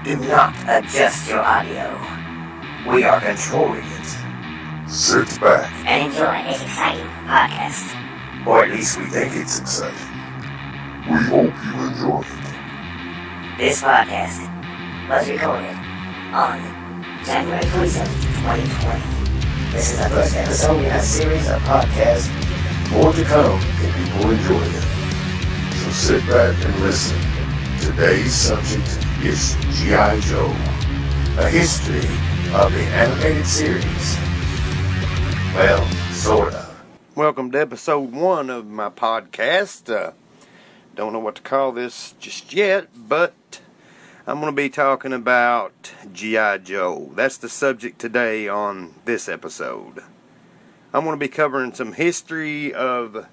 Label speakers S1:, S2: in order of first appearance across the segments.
S1: Do not adjust your audio. We are controlling it.
S2: Sit back.
S3: And enjoy this exciting podcast.
S1: Or at least we think it's exciting.
S2: We hope you enjoy it.
S3: This podcast was recorded on January 27th, 2020. This is the first episode in a series of podcasts.
S1: More to come if people enjoy it.
S2: So sit back and listen. Today's subject is G.I. Joe,
S1: A history of the animated series. Well, sort of.
S4: Welcome to episode 1 of my podcast. Don't know what to call this just yet, but I'm going to be talking about G.I. Joe. That's the subject today on this episode. I'm going to be covering some history of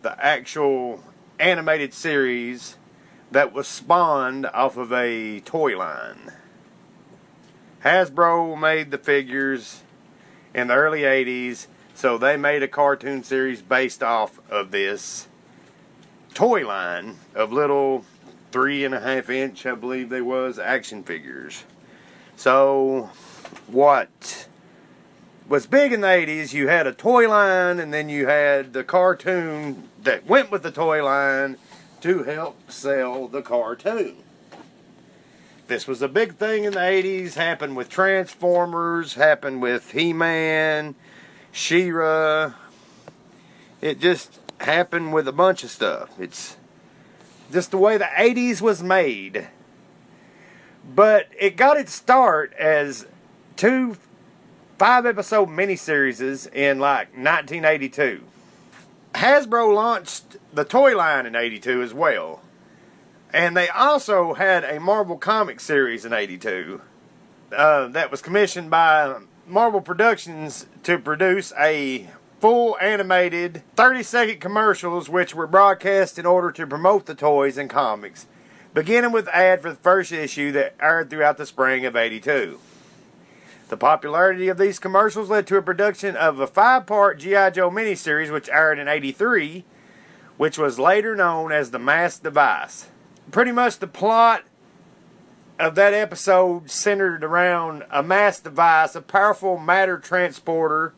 S4: the actual animated series that was spawned off of a toy line. Hasbro made the figures in the early 80s, so they made a cartoon series based off of this toy line of little 3.5 inch, I believe they was, action figures. So what was big in the 80s, you had a toy line and then you had the cartoon that went with the toy line to help sell the cartoon. This was a big thing in the 80s, happened with Transformers, happened with He-Man, She-Ra. It just happened with a bunch of stuff. It's just the way the 80s was made. But it got its start as 2 5-episode miniseries in like 1982. Hasbro launched the toy line in 82 as well. And they also had a Marvel comic series in 82 that was commissioned by Marvel Productions to produce a full animated 30-second commercials which were broadcast in order to promote the toys and comics, beginning with the ad for the first issue that aired throughout the spring of 82. The popularity of these commercials led to a production of a 5-part G.I. Joe miniseries which aired in 83, which was later known as The Masked Device. Pretty much the plot of that episode centered around a masked device, a powerful matter transporter,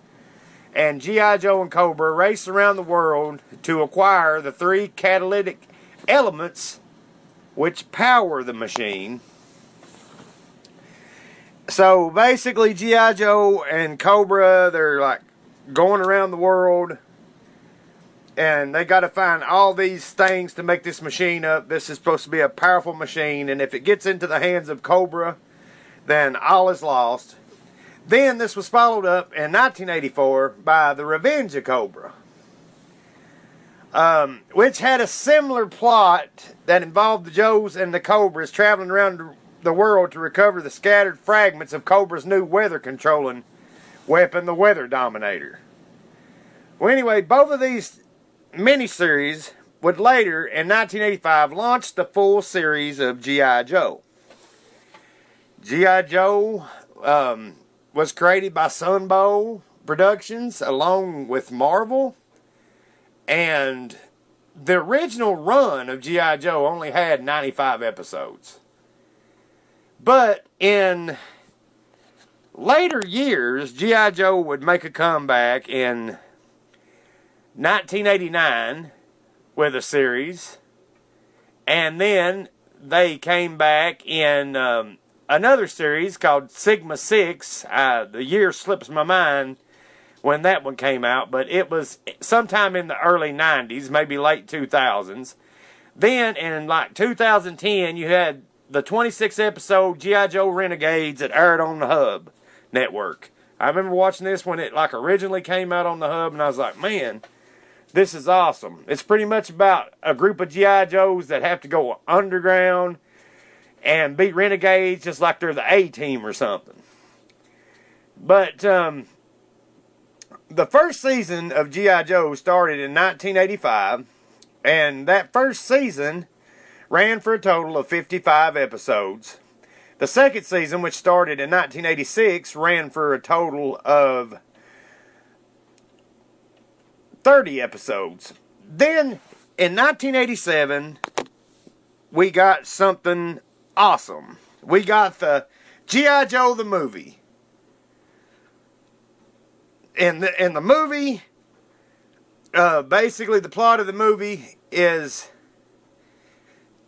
S4: and G.I. Joe and Cobra race around the world to acquire the 3 catalytic elements which power the machine. So basically G.I. Joe and Cobra, they're like going around the world and they got to find all these things to make this machine up. This is supposed to be a powerful machine, and if it gets into the hands of Cobra, then all is lost. Then this was followed up in 1984 by The Revenge of Cobra, which had a similar plot that involved the Joes and the Cobras traveling around the world to recover the scattered fragments of Cobra's new weather-controlling weapon, the Weather Dominator. Well, anyway, both of these miniseries would later, in 1985, launch the full series of G.I. Joe. G.I. Joe was created by Sunbow Productions along with Marvel, and the original run of G.I. Joe only had 95 episodes. But in later years, G.I. Joe would make a comeback in 1989 with a series, and then they came back in another series called Sigma 6. The year slips my mind when that one came out, but it was sometime in the early 90s, maybe late 2000s. Then in like 2010, you had the 26th episode G.I. Joe Renegades that aired on the Hub network. I remember watching this when it like originally came out on the Hub, and I was like, man, this is awesome. It's pretty much about a group of G.I. Joes that have to go underground and be renegades just like they're the A-Team or something. But the first season of G.I. Joe started in 1985, and that first season ran for a total of 55 episodes. The second season, which started in 1986, ran for a total of 30 episodes. Then, in 1987, we got something awesome. we got the G.I. Joe the movie. In the movie, basically the plot of the movie is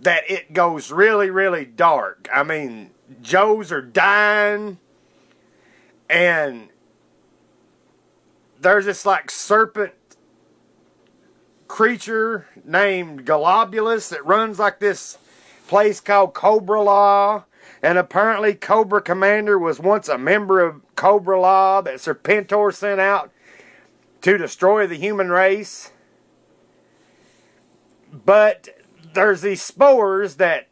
S4: that it goes really, really dark. I mean, Joes are dying, and there's this like serpent creature named Globulus that runs like this place called Cobra Law, and apparently Cobra Commander was once a member of Cobra Law that Serpentor sent out to destroy the human race. But there's these spores that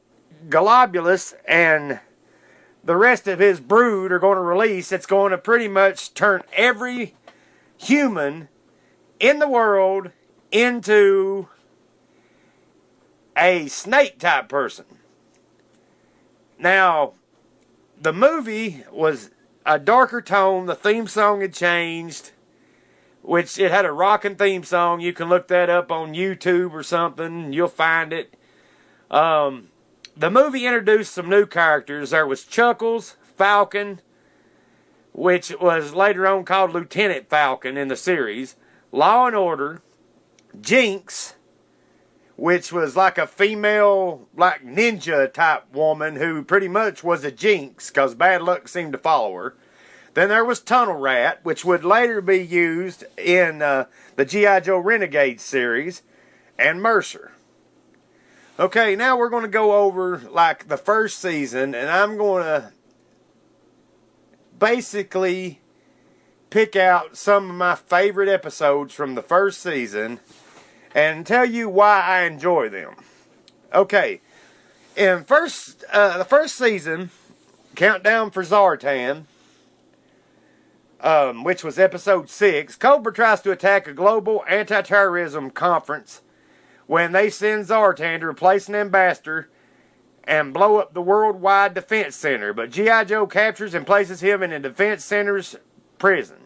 S4: Globulus and the rest of his brood are going to release. It's going to pretty much turn every human in the world into a snake type person. Now, the movie was a darker tone. The theme song had changed, which it had a rockin' theme song. You can look that up on YouTube or something. You'll find it. The movie introduced some new characters. There was Chuckles, Falcon, which was later on called Lieutenant Falcon in the series, Law and Order, Jinx, which was like a female, like ninja type woman who pretty much was a jinx because bad luck seemed to follow her. Then there was Tunnel Rat, which would later be used in the G.I. Joe Renegade series, and Mercer. Okay, now we're going to go over like the first season, and I'm going to basically pick out some of my favorite episodes from the first season and tell you why I enjoy them. Okay, in the first season, Countdown for Zartan, which was episode 6, Cobra tries to attack a global anti-terrorism conference when they send Zartan to replace an ambassador and blow up the Worldwide Defense Center. But G.I. Joe captures and places him in the Defense Center's prison.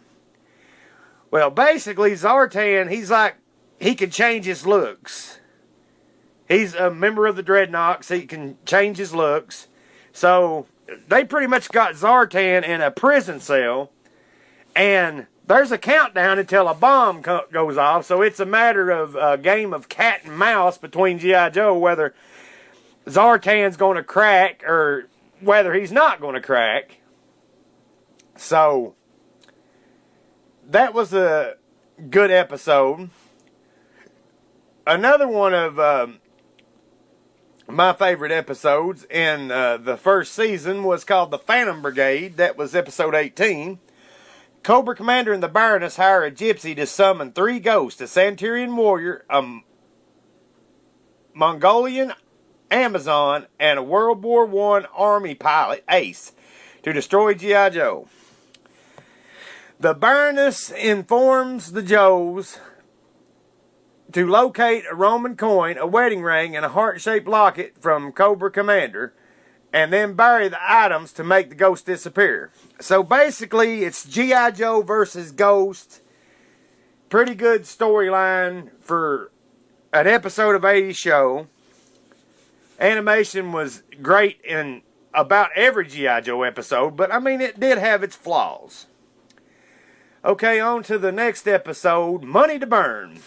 S4: Well, basically, Zartan, he can change his looks. He's a member of the Dreadnoks. He can change his looks. So, they pretty much got Zartan in a prison cell. And there's a countdown until a bomb goes off. So, it's a matter of a game of cat and mouse between G.I. Joe, whether Zartan's going to crack or whether he's not going to crack. So, that was a good episode. Another one of my favorite episodes in the first season was called The Phantom Brigade. That was episode 18. Cobra Commander and the Baroness hire a gypsy to summon 3 ghosts, a Santerian warrior, a Mongolian Amazon, and a World War I Army pilot, Ace, to destroy G.I. Joe. The Baroness informs the Joes to locate a Roman coin, a wedding ring, and a heart-shaped locket from Cobra Commander, and then bury the items to make the ghost disappear. So basically, it's G.I. Joe versus Ghost. Pretty good storyline for an episode of 80s show. Animation was great in about every G.I. Joe episode, but I mean, it did have its flaws. Okay, on to the next episode, Money to Burn,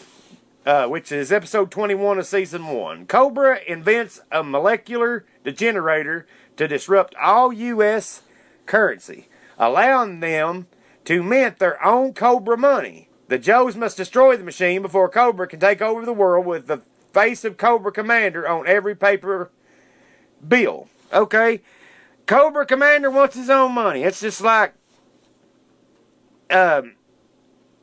S4: which is episode 21 of season 1. Cobra invents a molecular degenerator to disrupt all U.S. currency, allowing them to mint their own Cobra money. The Joes must destroy the machine before Cobra can take over the world with the face of Cobra Commander on every paper bill. Okay? Cobra Commander wants his own money. It's just like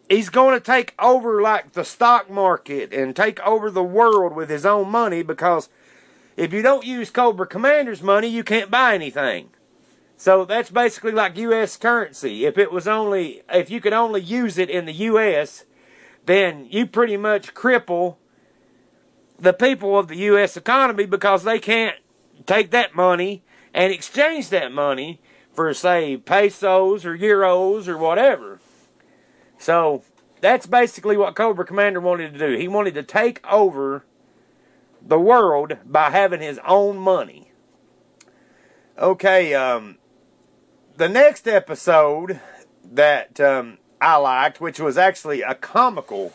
S4: he's going to take over like the stock market and take over the world with his own money, because if you don't use Cobra Commander's money, you can't buy anything. So that's basically like U.S. currency. If you could only use it in the U.S., then you pretty much cripple the people of the U.S. economy, because they can't take that money and exchange that money for, say, pesos or euros or whatever. So that's basically what Cobra Commander wanted to do. He wanted to take over the world by having his own money. Okay, the next episode that I liked, which was actually a comical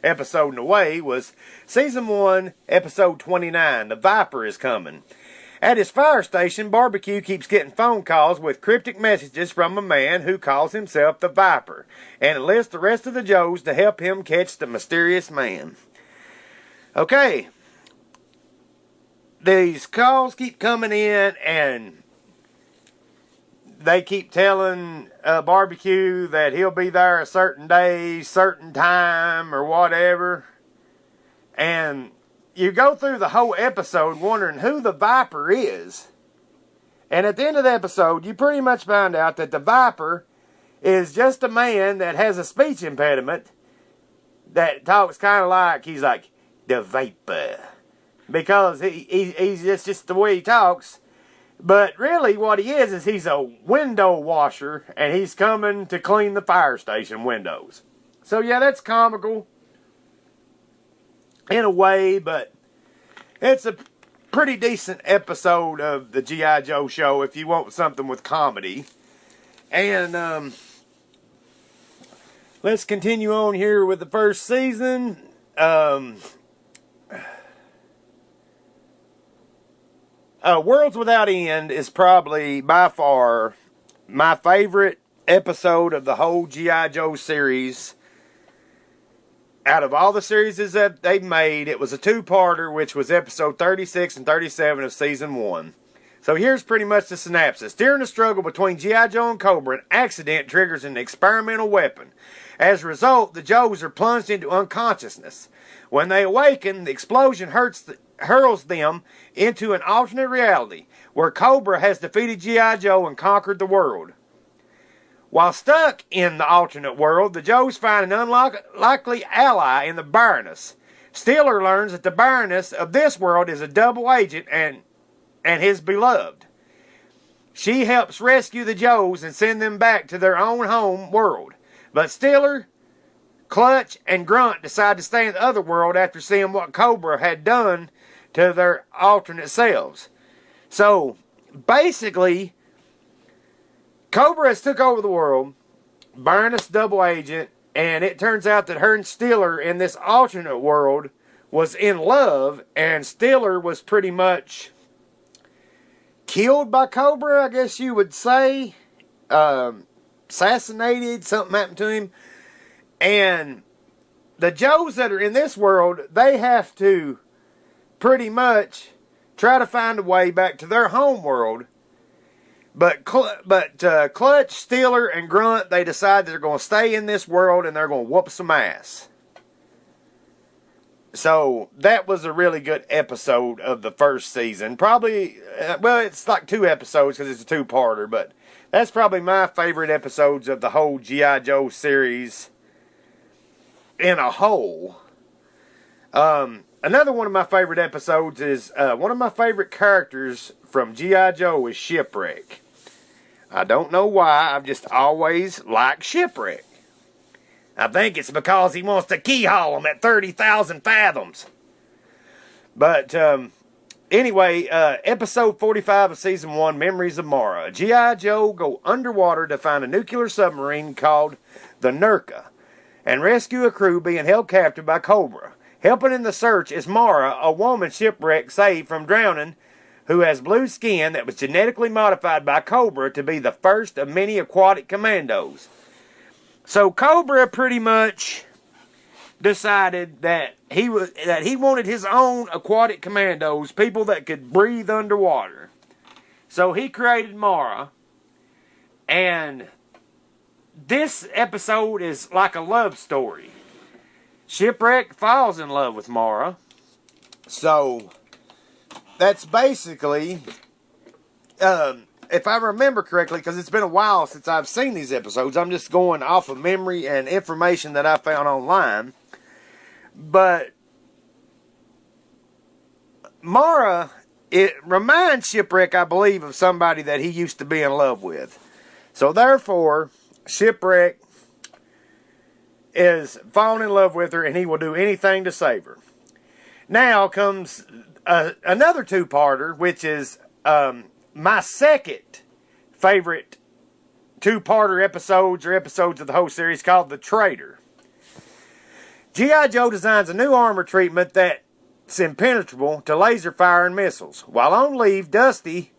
S4: episode in a way, was Season 1, Episode 29, The Viper is Coming. At his fire station, Barbecue keeps getting phone calls with cryptic messages from a man who calls himself the Viper, and enlists the rest of the Joes to help him catch the mysterious man. Okay, these calls keep coming in, and they keep telling Barbecue that he'll be there a certain day, certain time, or whatever. And you go through the whole episode wondering who the Viper is. And at the end of the episode, you pretty much find out that the Viper is just a man that has a speech impediment that talks kind of like, he's like, the Viper. Because he's just the way he talks. But really what he is he's a window washer, and he's coming to clean the fire station windows. So yeah, that's comical in a way, but it's a pretty decent episode of the G.I. Joe show if you want something with comedy. And let's continue on here with the first season. Worlds Without End is probably by far my favorite episode of the whole G.I. Joe series. Out of all the series that they've made, it was a two-parter, which was episode 36 and 37 of season 1. So here's pretty much the synopsis. During the struggle between G.I. Joe and Cobra, an accident triggers an experimental weapon. As a result, the Joes are plunged into unconsciousness. When they awaken, the explosion hurls them into an alternate reality, where Cobra has defeated G.I. Joe and conquered the world. While stuck in the alternate world, the Joes find an unlikely ally in the Baroness. Steeler learns that the Baroness of this world is a double agent and his beloved. She helps rescue the Joes and send them back to their own home world. But Steeler, Clutch, and Grunt decide to stay in the other world after seeing what Cobra had done to their alternate selves. So, basically, Cobra has took over the world, Baroness double agent, and it turns out that her and Steeler in this alternate world was in love, and Steeler was pretty much killed by Cobra, I guess you would say. Assassinated, something happened to him. And the Joes that are in this world, they have to pretty much try to find a way back to their home world. But Clutch, Steeler, and Grunt, they decide they're going to stay in this world and they're going to whoop some ass. So, that was a really good episode of the first season. Probably, well, it's like 2 episodes because it's a two-parter, but that's probably my favorite episodes of the whole G.I. Joe series in a whole. Another one of my favorite episodes is, one of my favorite characters from G.I. Joe is Shipwreck. I don't know why, I've just always liked Shipwreck. I think it's because he wants to keyhole him at 30,000 fathoms. But, anyway, episode 45 of season 1, Memories of Mara. G.I. Joe go underwater to find a nuclear submarine called the Nurka and rescue a crew being held captive by Cobra. Helping in the search is Mara, a woman shipwrecked saved from drowning, who has blue skin that was genetically modified by Cobra to be the first of many aquatic commandos. So Cobra pretty much decided that he wanted his own aquatic commandos, people that could breathe underwater. So he created Mara, and this episode is like a love story. Shipwreck falls in love with Mara. So that's basically, if I remember correctly, because it's been a while since I've seen these episodes, I'm just going off of memory and information that I found online. But Mara, it reminds Shipwreck, I believe, of somebody that he used to be in love with. So therefore, Shipwreck is falling in love with her, and he will do anything to save her. Now comes another two-parter, which is my second favorite two-parter episodes of the whole series called The Traitor. G.I. Joe designs a new armor treatment that's impenetrable to laser fire and missiles. While on leave, Dusty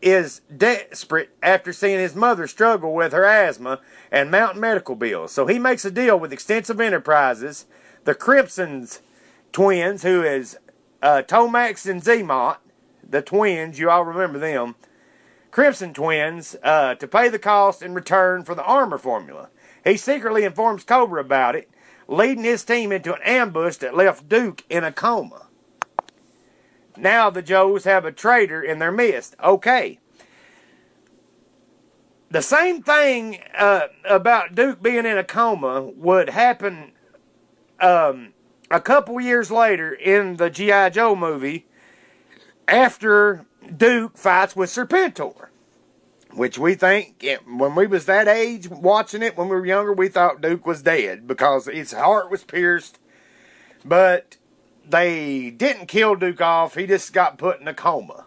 S4: is desperate after seeing his mother struggle with her asthma and mountain medical bills. So he makes a deal with Extensive Enterprises, the Crimson's twins, who is Tomax and Zemont, the twins, you all remember them, Crimson twins, to pay the cost in return for the armor formula. He secretly informs Cobra about it, leading his team into an ambush that left Duke in a coma. Now the Joes have a traitor in their midst. Okay. The same thing about Duke being in a coma would happen a couple years later in the G.I. Joe movie after Duke fights with Serpentor. Which we think, when we was that age watching it, when we were younger, we thought Duke was dead because his heart was pierced. But they didn't kill Duke off. He just got put in a coma.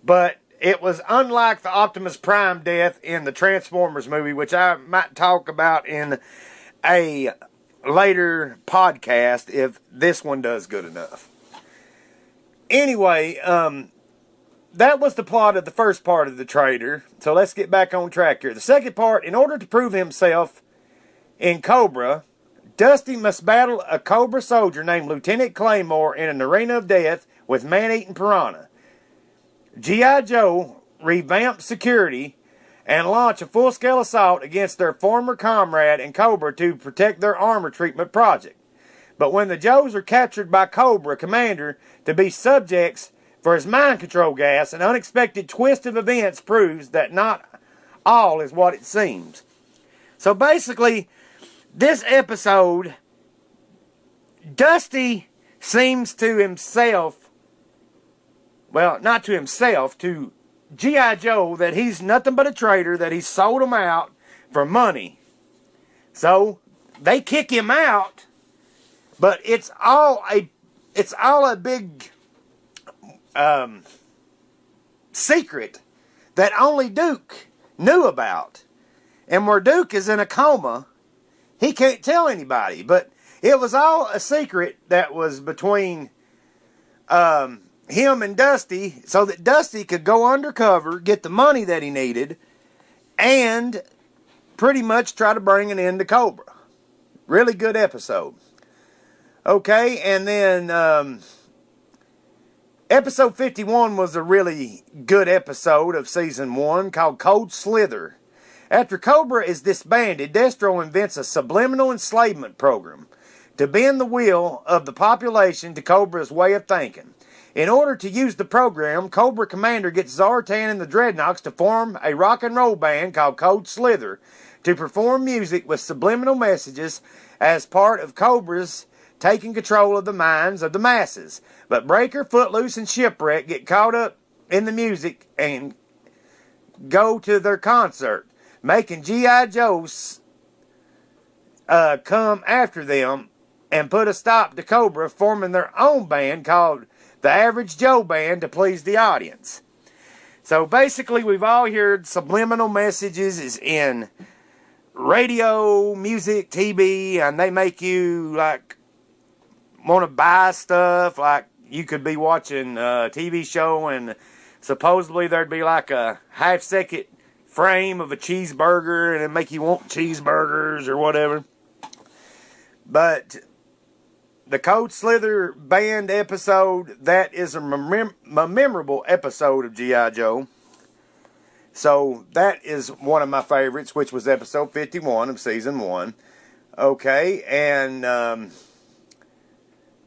S4: But it was unlike the Optimus Prime death in the Transformers movie, which I might talk about in a later podcast if this one does good enough. Anyway, that was the plot of the first part of The Traitor. So let's get back on track here. The second part, in order to prove himself in Cobra, Dusty must battle a Cobra soldier named Lieutenant Claymore in an arena of death with man-eating piranha. G.I. Joe revamp security and launch a full-scale assault against their former comrade in Cobra to protect their armor treatment project. But when the Joes are captured by Cobra Commander to be subjects for his mind control gas, an unexpected twist of events proves that not all is what it seems. So basically, this episode, Dusty seems to himself, well, not to himself, to G.I. Joe, that he's nothing but a traitor, that he sold him out for money. So they kick him out, but it's all a big secret that only Duke knew about. And where Duke is in a coma, he can't tell anybody. But it was all a secret that was between him and Dusty, so that Dusty could go undercover, get the money that he needed, and pretty much try to bring an end to Cobra. Really good episode. Okay, and then episode 51 was a really good episode of season 1 called Cold Slither. After Cobra is disbanded, Destro invents a subliminal enslavement program to bend the will of the population to Cobra's way of thinking. In order to use the program, Cobra Commander gets Zartan and the Dreadnoks to form a rock and roll band called Cold Slither to perform music with subliminal messages as part of Cobra's taking control of the minds of the masses. But Breaker, Footloose, and Shipwreck get caught up in the music and go to their concert, making G.I. Joe's come after them and put a stop to Cobra forming their own band called the Average Joe Band to please the audience. So basically, we've all heard subliminal messages is in radio, music, TV, and they make you like want to buy stuff. Like you could be watching a TV show and supposedly there'd be like a half-second frame of a cheeseburger and it'd make you want cheeseburgers or whatever. But the Cold Slither Band episode, that is a memorable episode of G.I. Joe. So that is one of my favorites, which was episode 51 of season 1. Okay, and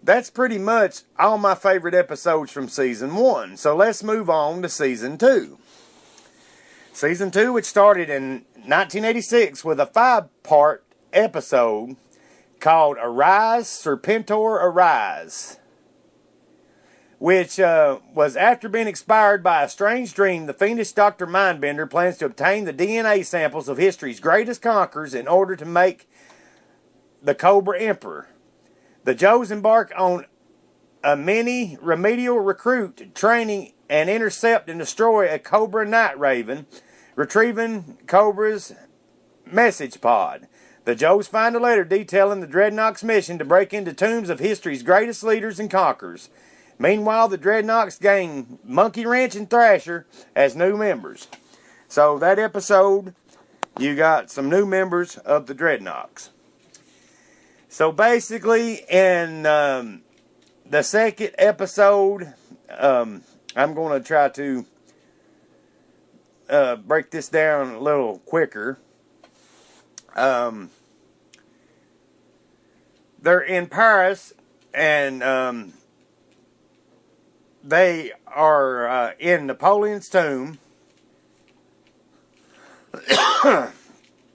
S4: that's pretty much all my favorite episodes from season 1. So let's move on to season 2. Season 2, which started in 1986 with a 5-part episode called Arise, Serpentor, Arise, which was after being inspired by a strange dream, the fiendish Dr. Mindbender plans to obtain the DNA samples of history's greatest conquerors in order to make the Cobra Emperor. The Joes embark on a mini remedial recruit training and intercept and destroy a Cobra Night Raven, retrieving Cobra's message pod. The Joes find a letter detailing the Dreadnoks' mission to break into tombs of history's greatest leaders and conquerors. Meanwhile, the Dreadnoks gain Monkey Wrench and Thrasher as new members. So that episode, you got some new members of the Dreadnoks. So basically, in the second episode, I'm going to try to break this down a little quicker. They're in Paris, and they are in Napoleon's tomb,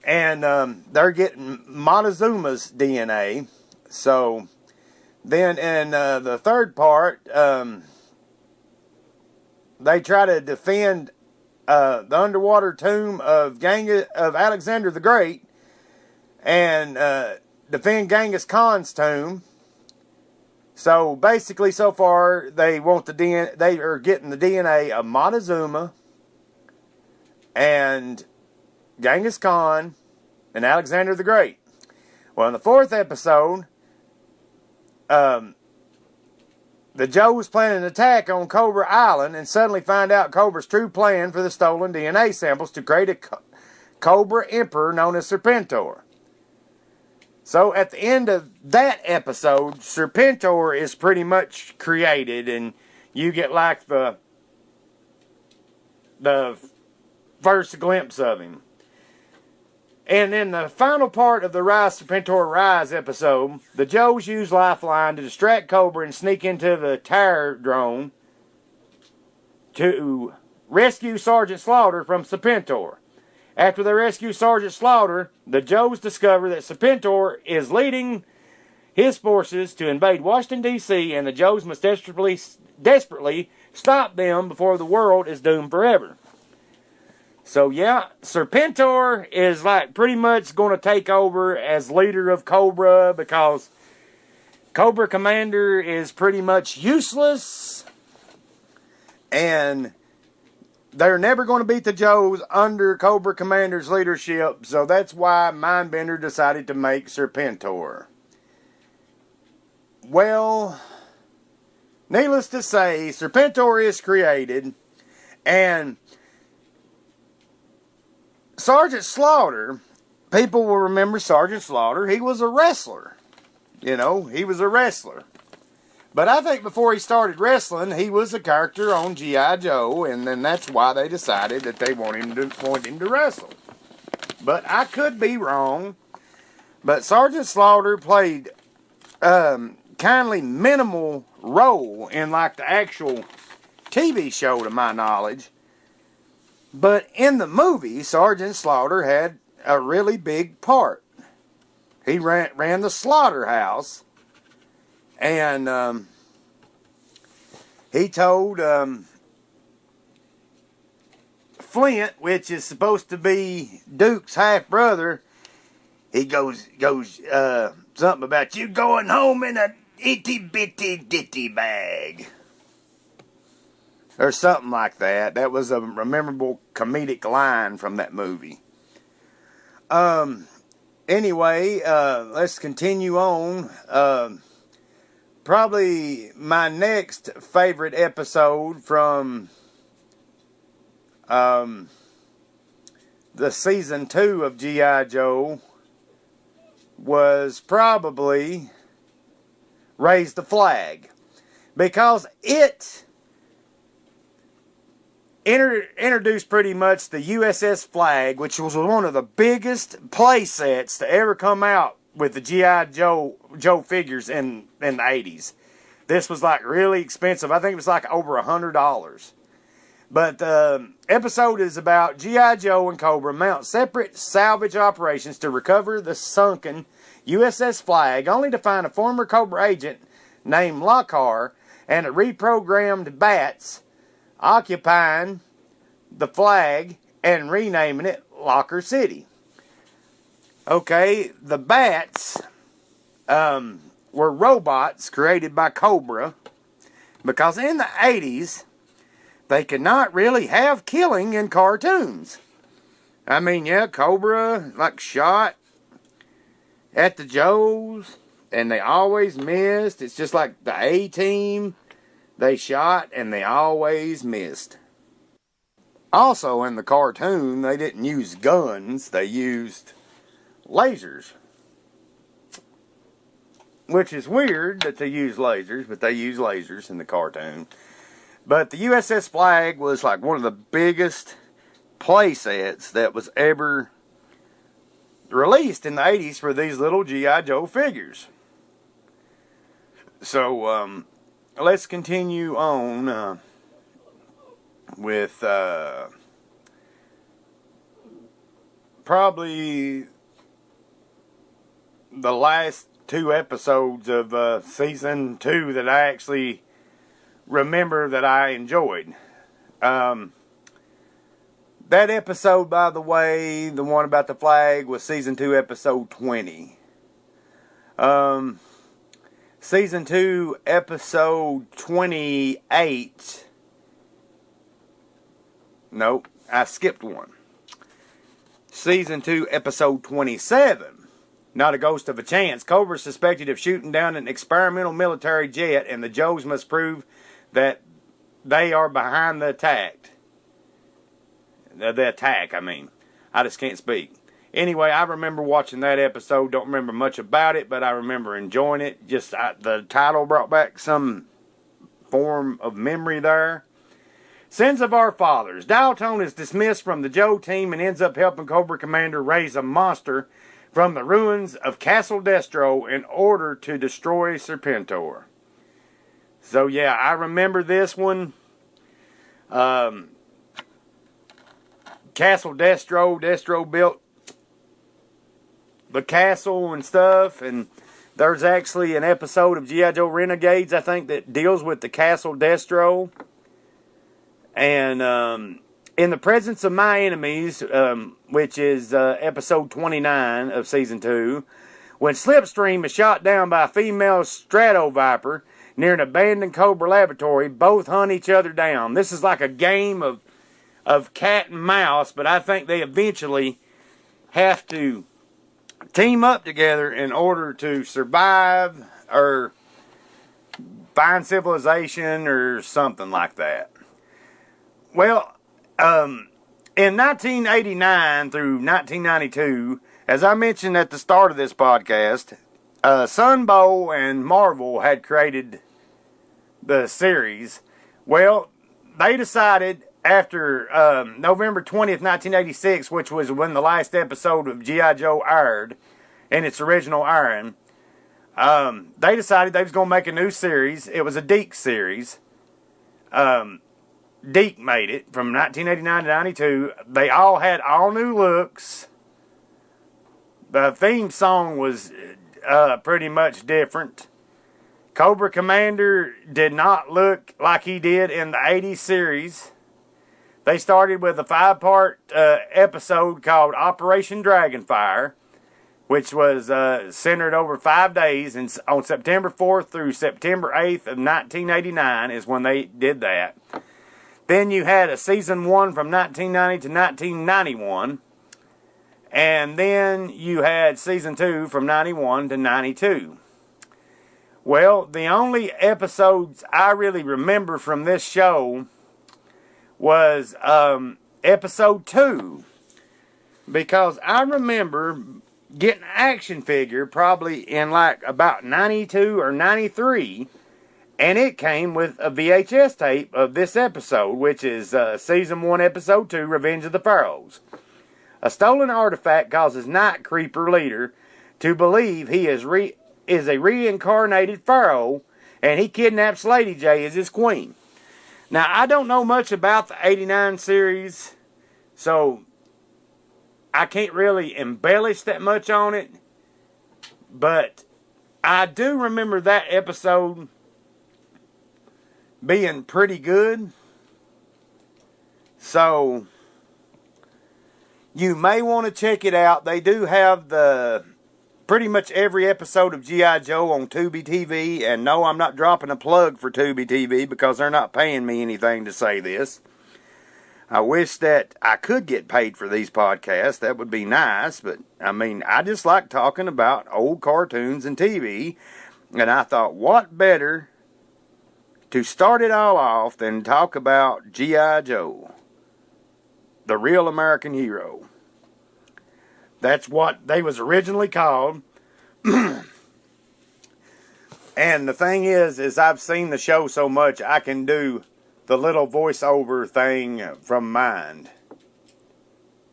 S4: and they're getting Montezuma's DNA. So then in the third part, they try to defend the underwater tomb of Alexander the Great, and defend Genghis Khan's tomb. So basically, so far they want they are getting the DNA of Montezuma and Genghis Khan and Alexander the Great. Well, in the fourth episode, the Joes plan an attack on Cobra Island and suddenly find out Cobra's true plan for the stolen DNA samples to create a Cobra Emperor known as Serpentor. So at the end of that episode, Serpentor is pretty much created, and you get like the first glimpse of him. And in the final part of the Serpentor Rise episode, the Joes use Lifeline to distract Cobra and sneak into the Terror drone to rescue Sergeant Slaughter from Serpentor. After they rescue Sergeant Slaughter, the Joes discover that Serpentor is leading his forces to invade Washington, D.C., and the Joes must desperately stop them before the world is doomed forever. So yeah, Serpentor is like pretty much going to take over as leader of Cobra, because Cobra Commander is pretty much useless, and they're never going to beat the Joes under Cobra Commander's leadership, so that's why Mindbender decided to make Serpentor. Well, needless to say, Serpentor is created, and Sergeant Slaughter, people will remember Sergeant Slaughter, he was a wrestler. You know, he was a wrestler. But I think before he started wrestling, he was a character on G.I. Joe, and then that's why they decided that they want him to wrestle. But I could be wrong. But Sergeant Slaughter played kindly minimal role in like the actual TV show, to my knowledge. But in the movie, Sergeant Slaughter had a really big part. He ran the slaughterhouse. And he told Flint, which is supposed to be Duke's half-brother, he goes something about you going home in a itty-bitty-ditty bag. Or something like that. That was a memorable comedic line from that movie. Anyway, let's continue on. Probably my next favorite episode from the season 2 of G.I. Joe was probably Raise the Flag, because it introduced pretty much the USS Flag, which was one of the biggest play sets to ever come out with the G.I. Joe figures in the 80s. This was like really expensive. I think it was like over $100. But the episode is about G.I. Joe and Cobra mount separate salvage operations to recover the sunken USS Flag, only to find a former Cobra agent named Lockhart and a reprogrammed Bats occupying the flag and renaming it Locker City. Okay, the Bats were robots created by Cobra, because in the 80s, they could not really have killing in cartoons. I mean, yeah, Cobra, like, shot at the Joes, and they always missed. It's just like the A-Team. They shot, and they always missed. Also, in the cartoon, they didn't use guns. They used lasers. Which is weird that they use lasers, but they use lasers in the cartoon. But the USS Flag was like one of the biggest play sets that was ever released in the 80s for these little G.I. Joe figures. So, let's continue on with probably the last 2 episodes of season 2 that I actually remember that I enjoyed. That episode, by the way, the one about the flag, was season 2, episode 20. Season 2, episode 28. Nope, I skipped one. Season 2, episode 27. Not a ghost of a chance. Cobra is suspected of shooting down an experimental military jet, and the Joes must prove that they are behind the attack. The attack, I mean. I just can't speak. Anyway, I remember watching that episode. Don't remember much about it, but I remember enjoying it. Just the title brought back some form of memory there. Sins of Our Fathers. Dialtone is dismissed from the Joe team and ends up helping Cobra Commander raise a monster from the ruins of Castle Destro in order to destroy Serpentor. So yeah, I remember this one. Castle Destro built the castle and stuff, and there's actually an episode of G.I. Joe Renegades, I think, that deals with the Castle Destro. And in the presence of my enemies, which is episode 29 of season 2, when Slipstream is shot down by a female Stratoviper near an abandoned Cobra laboratory, both hunt each other down. This is like a game of cat and mouse, but I think they eventually have to team up together in order to survive or find civilization or something like that. Well, in 1989 through 1992, as I mentioned at the start of this podcast, Sunbow and Marvel had created the series. Well, they decided after November 20th, 1986, which was when the last episode of G.I. Joe aired, in its original airing, they decided they was going to make a new series. It was a Deke series. Deke made it from 1989 to 92. They all had all new looks. The theme song was pretty much different. Cobra Commander did not look like he did in the 80s series. They started with a 5-part episode called Operation Dragonfire, which was centered over 5 days. And on September 4th through September 8th of 1989 is when they did that. Then you had a season 1 from 1990 to 1991. And then you had season 2 from 91 to 92. Well, the only episodes I really remember from this show was episode 2. Because I remember getting an action figure probably in like about 92 or 93. And it came with a VHS tape of this episode, which is Season 1, Episode 2, Revenge of the Pharaohs. A stolen artifact causes Night Creeper leader to believe he is a reincarnated pharaoh, and he kidnaps Lady J as his queen. Now, I don't know much about the 89 series, so I can't really embellish that much on it. But I do remember that episode being pretty good. So you may want to check it out. They do have the pretty much every episode of G.I. Joe on Tubi TV. And no, I'm not dropping a plug for Tubi TV because they're not paying me anything to say this. I wish that I could get paid for these podcasts. That would be nice. But, I mean, I just like talking about old cartoons and TV. And I thought, what better to start it all off than talk about G.I. Joe, the real American hero. That's what they was originally called. And the thing is I've seen the show so much, I can do the little voiceover thing from mind.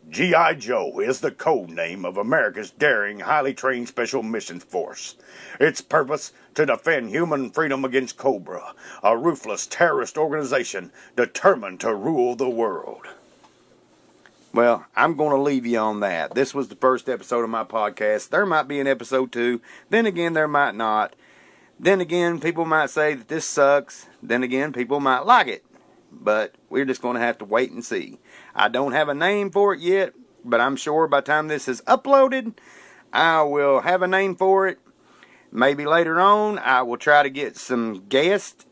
S4: G.I. Joe is the code name of America's daring, highly trained Special Missions Force. Its purpose to defend human freedom against Cobra, a ruthless terrorist organization determined to rule the world. Well, I'm going to leave you on that. This was the first episode of my podcast. There might be an episode 2. Then again, there might not. Then again, people might say that this sucks. Then again, people might like it. But we're just going to have to wait and see. I don't have a name for it yet, but I'm sure by the time this is uploaded, I will have a name for it. Maybe later on, I will try to get some guests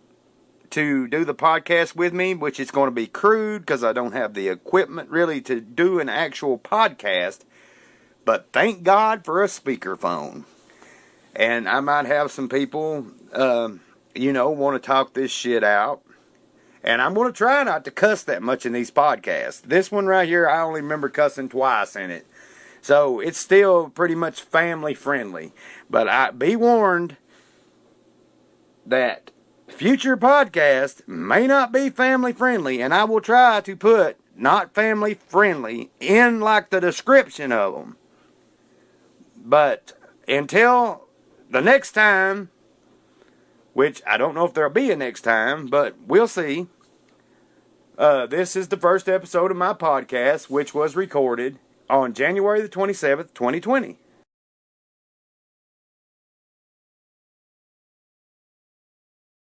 S4: to do the podcast with me, which is going to be crude because I don't have the equipment really to do an actual podcast. But thank God for a speakerphone. And I might have some people, want to talk this shit out. And I'm going to try not to cuss that much in these podcasts. This one right here, I only remember cussing twice in it. So it's still pretty much family friendly. But be warned that future podcasts may not be family friendly. And I will try to put not family friendly in like the description of them. But until the next time, which I don't know if there'll be a next time, but we'll see. This is the first episode of my podcast, which was recorded on January the 27th, 2020.